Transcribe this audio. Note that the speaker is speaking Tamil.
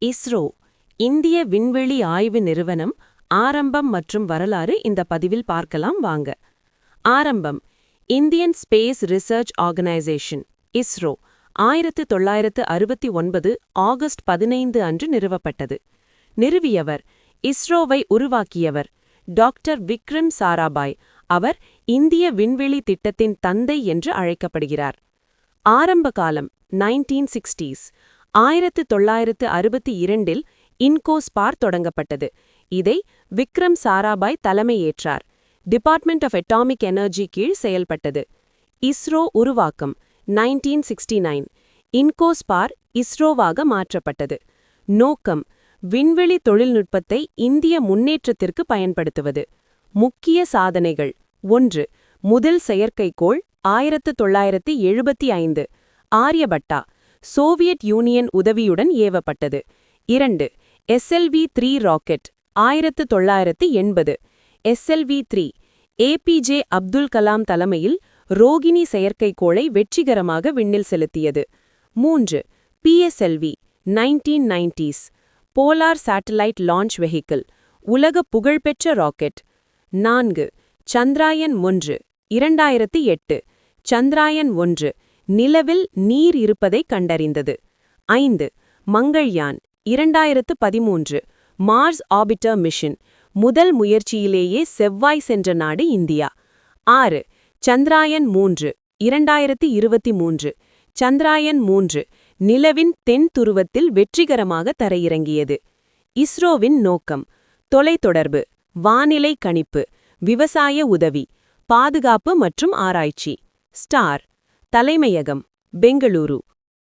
இஸ்ரோ, இந்திய விண்வெளி ஆய்வு நிறுவனம் ஆரம்பம் மற்றும் வரலாறு இந்த பதிவில் பார்க்கலாம் வாங்க. ஆரம்பம். Indian space research organisation ISRO 1969 August 15 அன்று நிறுவப்பட்டது. நிறுவியவர், இஸ்ரோவை உருவாக்கியவர் டாக்டர் விக்ரம் சாராபாய். அவர் இந்திய விண்வெளி திட்டத்தின் தந்தை என்று அழைக்கப்படுகிறார். ஆரம்ப காலம் 1960s. 1962இல் இன்கோஸ்பார் தொடங்கப்பட்டது. இதை விக்ரம் சாராபாய் தலைமையேற்றார். டிபார்ட்மெண்ட் ஆஃப் அட்டாமிக் எனர்ஜி கீழ் செயல்பட்டது. இஸ்ரோ உருவாக்கம் 1969. இன்கோஸ்பார் இஸ்ரோவாக மாற்றப்பட்டது. நோக்கம்: விண்வெளி தொழில்நுட்பத்தை இந்திய முன்னேற்றத்திற்கு பயன்படுத்துவது. முக்கிய சாதனைகள்: 1. முதல் செயற்கைக்கோள் 1975. ஆரியபட்டா, சோவியத் யூனியன் உதவியுடன் ஏவப்பட்டது. 2. SLV-3 rocket 1980. SLV-3 APJ Abdul Kalam தலைமையில் ரோகிணி செயற்கைக்கோளை வெற்றிகரமாக விண்ணில் செலுத்தியது. 3. PSLV 1990s polar satellite launch vehicle, உலக புகழ்பெற்ற ராக்கெட். 4. சந்திராயன்-1 2008. சந்திராயன்-1 நிலவில் நீர் இருப்பதைக் கண்டறிந்தது. 5. மங்கள்யான் 2013 மார்ஸ் ஆர்பிட்டர் மிஷன், முதல் முயற்சியிலேயே செவ்வாய் சென்ற நாடு இந்தியா. 6. சந்திராயன்-3 2023. சந்திராயன்-3 நிலவின் தென் துருவத்தில் வெற்றிகரமாக தரையிறங்கியது. இஸ்ரோவின் நோக்கம்: தொலைத்தொடர்பு, வானிலை கணிப்பு, விவசாய உதவி, பாதுகாப்பு மற்றும் ஆராய்ச்சி. ஸ்டார் தலைமையகம்: பெங்களூரு.